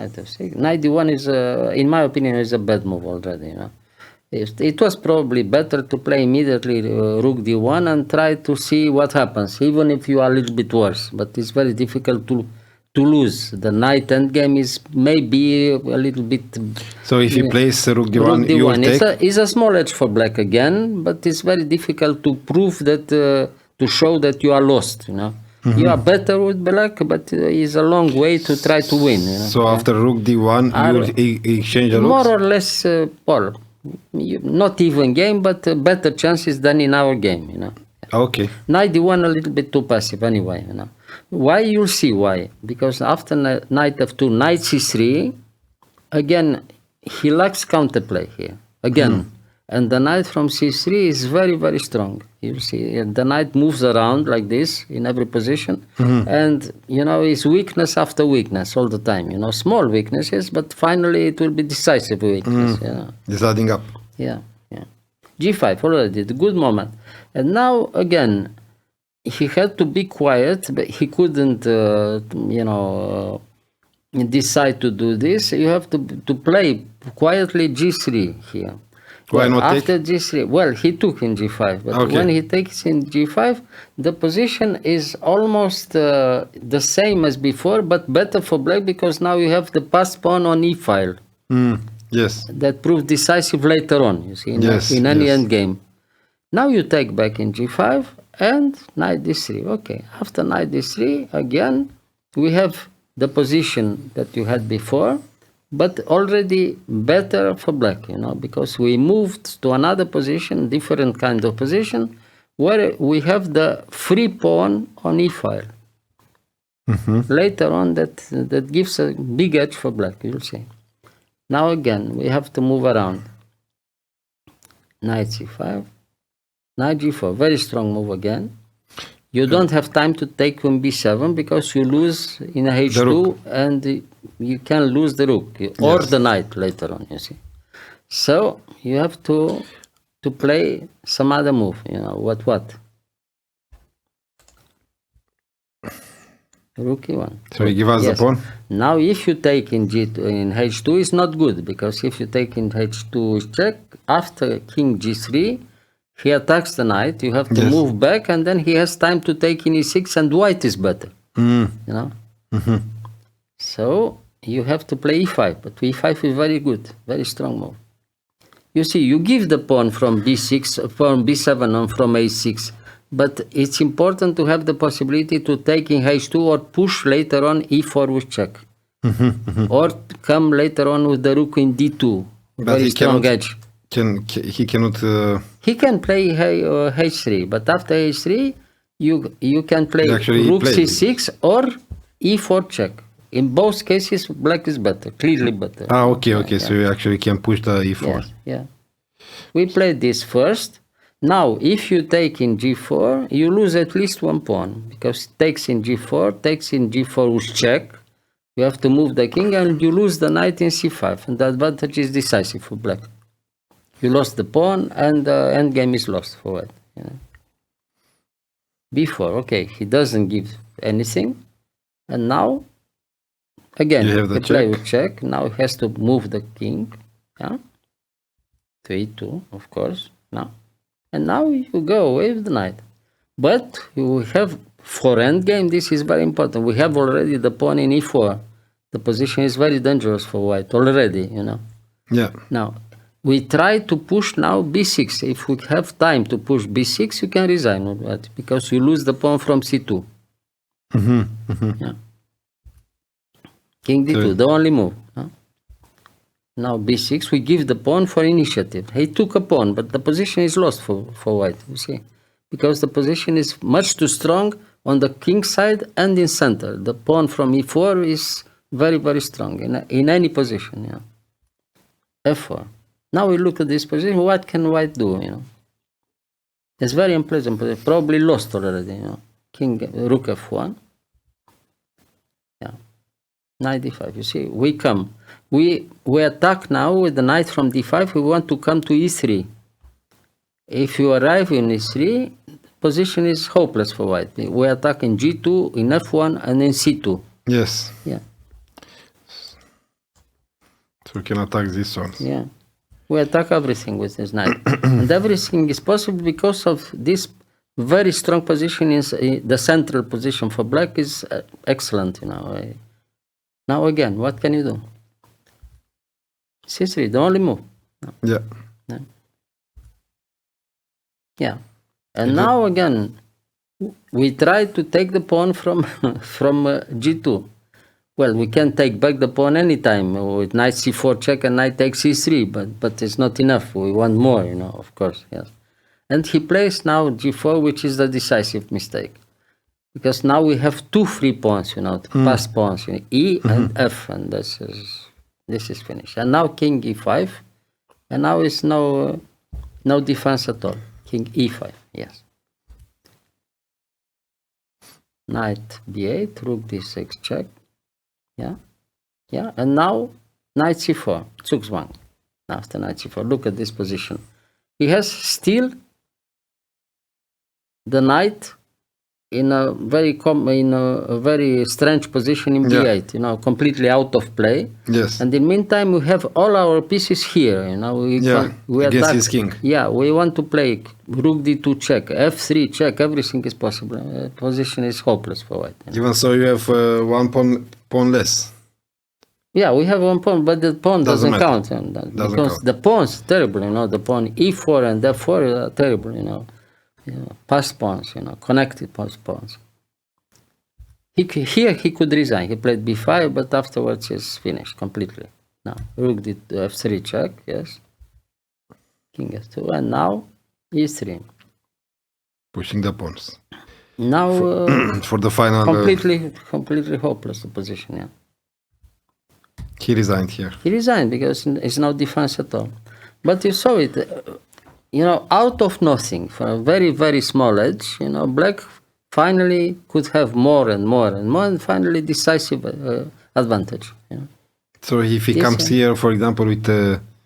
Knight f6. Knight d1 is, in my opinion, is a bad move already. It was probably better to play immediately rook d1 and try to see what happens, even if you are a little bit worse. But it's very difficult to lose. The knight endgame is maybe a little bit. So if he plays rook d1, you will take. It's a small edge for black again, but it's very difficult to prove that, to show that you are lost. You are better with black, but it's a long way to try to win. So after rook d1, you will exchange the rooks? More or less, Paul. Not even game, but better chances than in our game. Okay. Knight d1 a little bit too passive anyway. Why? You'll see why. Because after knight f2, knight c3, again, he lacks counterplay here. Again. And the knight from c3 is very, very strong. You'll see. The knight moves around like this in every position. And, it's weakness after weakness all the time. Small weaknesses, but finally it will be decisive weakness. Deciding up. Yeah. g5 already, the good moment. And now, again, he had to be quiet, but he couldn't, decide to do this. You have to play quietly g3 here. Why not after g3? Well, he took in g5, but when he takes in g5, the position is almost the same as before, but better for black because now you have the passed pawn on e file. Yes. That proved decisive later on, you see, in any endgame. Now you take back in g5 and knight d3. Okay, after knight d3, again, we have the position that you had before, but already better for black, because we moved to another position, different kind of position, where we have the free pawn on e file. Later on, that gives a big edge for black, you'll see. Now again, we have to move around. Knight c5, knight g4, very strong move again. You don't have time to take on b7 because you lose in h2 and you can lose the rook or the knight later on, you see. So you have to play some other move, what? Rook e1. So you give us the pawn? Now if you take in h2 is not good, because if you take in h2 is check, after king g3, he attacks the knight, you have to move back, and then he has time to take in e6, and white is better. So you have to play e5, but e5 is very good, very strong move. You see, you give the pawn from b6, from b7 and from a6, but it's important to have the possibility to take in h2 or push later on e4 with check. Or come later on with the rook in d2, very strong edge. He cannot. He can play h3, but after h3, you can play rook c6 or e4 check. In both cases, black is better, clearly better. Okay. So you actually can push the e4. Yeah. We played this first. Now, if you take in g4, you lose at least one pawn, because takes in g4 with check. You have to move the king, and you lose the knight in c5, and the advantage is decisive for black. You lost the pawn, and the endgame is lost for white. b4, okay, he doesn't give anything, and now, again, he play with check. Now he has to move the king, to e2, of course, now. And now you go away with the knight. But you have, for endgame, this is very important. We have already the pawn in e4. The position is very dangerous for white already, Yeah. Now, we try to push now b6. If we have time to push b6, you can resign, because you lose the pawn from c2. Yeah. King d2, the only move. Now b6, we give the pawn for initiative. He took a pawn, but the position is lost for white, you see. Because the position is much too strong on the king side and in center. The pawn from e4 is very, very strong in any position. f4. Now we look at this position. What can white do? It's very unpleasant, but probably lost already. King, rook f1. Knight d5. You see, we come. We attack now with the knight from d5. We want to come to e3. If you arrive in e3, position is hopeless for white. We attack in g2, in f1, and in c2. Yes. Yeah. So we can attack these ones. Yeah. We attack everything with this knight. And everything is possible because of this very strong position. The central position for black is excellent, Now again, what can you do? C3, the only move. Yeah. Yeah. And now again, we try to take the pawn from G2. Well, we can take back the pawn anytime with knight C4 check and knight takes C3, but it's not enough. We want more, of course, yes. And he plays now G4, which is the decisive mistake. Because now we have two free pawns, to pass pawns, E and F, and this is finished. And now King E5, and now it's no defense at all. King E5, yes. Knight B8, rook D6 check. Yeah, and now knight C4, Zugzwang. After knight C4, look at this position. He has still the knight in a very strange position in B8, completely out of play. Yes. And in the meantime, we have all our pieces here, we against attack. his king. Yeah, we want to play rook D2 check, F3 check, everything is possible. Position is hopeless for white. Even so, you have one pawn less. Yeah, we have one pawn, but the pawn doesn't count. Because the pawn's terrible, the pawn E4 and F4 are terrible, past pawns, connected past pawns. Here he could resign. He played B5, but afterwards it's finished completely. Now, rook did F3 check, yes. King F2, and now E3. Pushing the pawns. Now, for the final... completely hopeless the position, yeah. He resigned here. He resigned because it's no defense at all. But you saw it, out of nothing, for a very, very small edge, black finally could have more and more and more, and finally decisive advantage. So if he comes here, for example, with...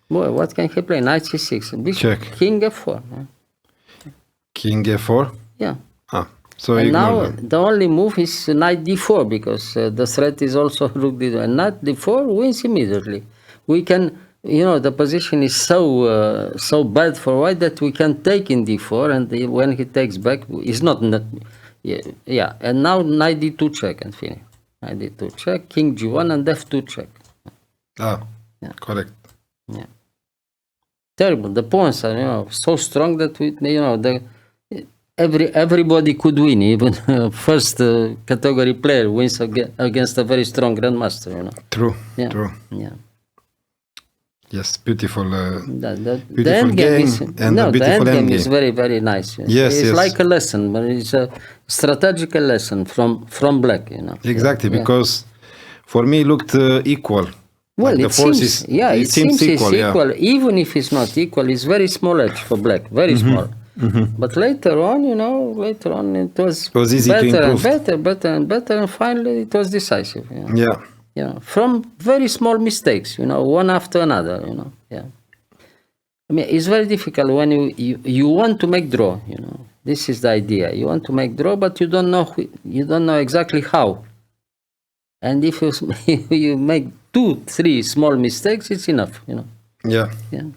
Boy, what can he play? Knight C6. Check. King F4. King F4? Yeah. So and now the only move is knight D4 because the threat is also rook D2. And knight D4 wins immediately. We can, the position is so bad for white that we can take in D4, and when he takes back, it's not. Yeah. And now knight D2 check and finish. Knight D2 check, King G1 and F2 check. Correct. Yeah. Terrible. The pawns are so strong that everybody could win. Even first category player wins against a very strong grandmaster. True. Yeah. True. Yeah. Yes, beautiful. The end game is very, very nice. Yes, it's like a lesson, but it's a strategical lesson from black. Exactly, because for me it looked equal. Well, like it seems equal. Yeah. Even if it's not equal, it's very small edge for black, very small. But later on, it was easy to improve. better, and finally it was decisive. Yeah. From very small mistakes, one after another, Yeah. I mean, it's very difficult when you want to make draw, This is the idea. You want to make draw, but you don't know exactly how. And if you make 2-3 small mistakes, it's enough, Yeah. Yeah.